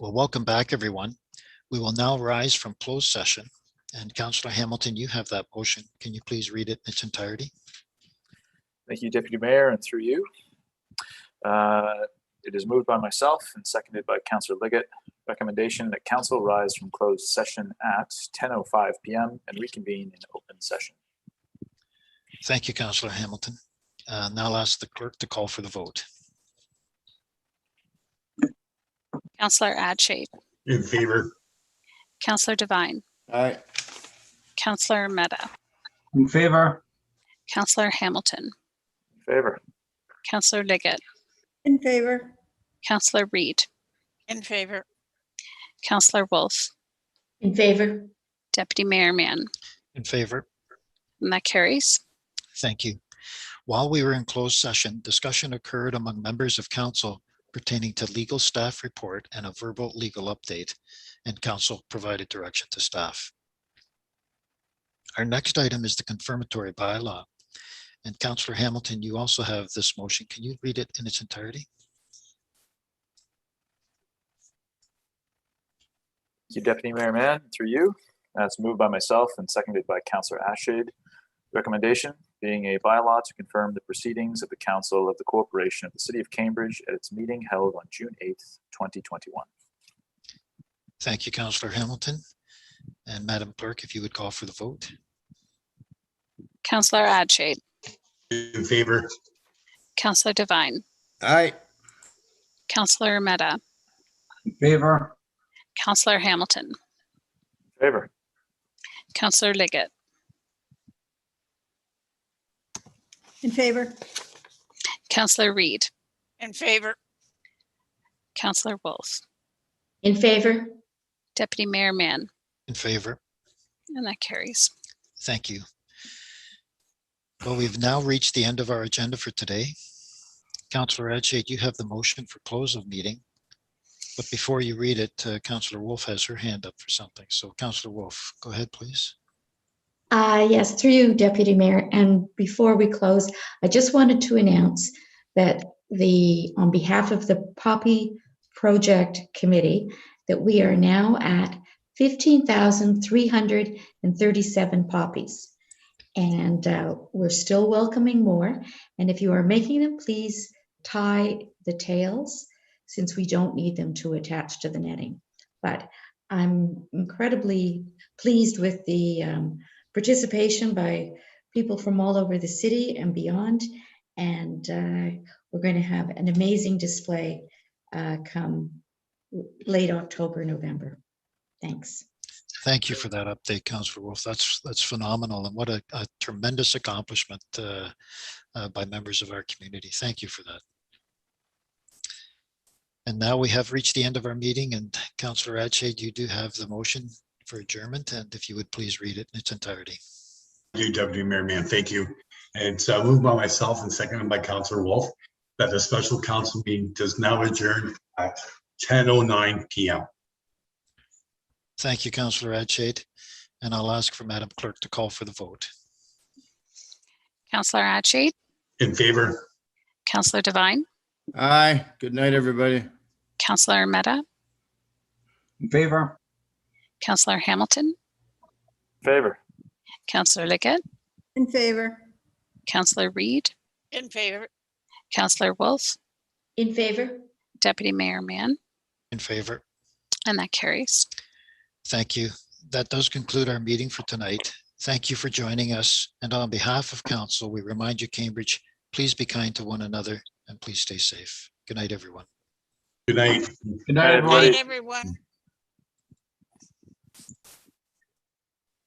Well, welcome back, everyone. We will now rise from closed session. And Councillor Hamilton, you have that motion. Can you please read it in its entirety? Thank you, Deputy Mayor, and through you. It is moved by myself and seconded by Councillor Liggett. Recommendation that Council rise from closed session at 10:05 p.m. and reconvene in open session. Thank you, Councillor Hamilton. Now I'll ask the clerk to call for the vote. Councillor Adshape. In favor. Councillor Devine. Aye. Councillor Mehta. In favor. Councillor Hamilton. In favor. Councillor Liggett. In favor. Councillor Reid. In favor. Councillor Wolf. In favor. Deputy Mayor Mann. In favor. And that carries. Thank you. While we were in closed session, discussion occurred among members of council pertaining to legal staff report and a verbal legal update, and council provided direction to staff. Our next item is the confirmatory bylaw. And Councillor Hamilton, you also have this motion. Can you read it in its entirety? Thank you, Deputy Mayor Mann, through you. That's moved by myself and seconded by Councillor Ashade. Recommendation being a bylaw to confirm the proceedings of the Council of the Corporation of the City of Cambridge at its meeting held on June 8th, 2021. Thank you, Councillor Hamilton. And Madam Clerk, if you would call for the vote. Councillor Adshape. In favor. Councillor Devine. Aye. Councillor Mehta. In favor. Councillor Hamilton. In favor. Councillor Liggett. In favor. Councillor Reid. In favor. Councillor Wolf. In favor. Deputy Mayor Mann. In favor. And that carries. Thank you. Well, we've now reached the end of our agenda for today. Councillor Adshape, you have the motion for close of meeting. But before you read it, Councillor Wolf has her hand up for something. So Councillor Wolf, go ahead, please. Yes, through you, Deputy Mayor. And before we close, I just wanted to announce that on behalf of the Poppy Project Committee, that we are now at 15,337 poppies. And we're still welcoming more. And if you are making them, please tie the tails, since we don't need them to attach to the netting. But I'm incredibly pleased with the participation by people from all over the city and beyond. And we're going to have an amazing display come late October, November. Thanks. Thank you for that update, Councillor Wolf. That's phenomenal, and what a tremendous accomplishment by members of our community. Thank you for that. And now we have reached the end of our meeting, and Councillor Adshape, you do have the motion for adjournment, and if you would please read it in its entirety. Thank you, Deputy Mayor Mann. Thank you. And it's moved by myself and seconded by Councillor Wolf that the special council meeting does now adjourn at 10:09 p.m. Thank you, Councillor Adshape. And I'll ask for Madam Clerk to call for the vote. Councillor Adshape. In favor. Councillor Devine. Aye. Good night, everybody. Councillor Mehta. In favor. Councillor Hamilton. In favor. Councillor Liggett. In favor. Councillor Reid. In favor. Councillor Wolf. In favor. Deputy Mayor Mann. In favor. And that carries. Thank you. That does conclude our meeting for tonight. Thank you for joining us. And on behalf of council, we remind you, Cambridge, please be kind to one another and please stay safe. Good night, everyone. Good night. Good night, everybody. everybody. Everyone.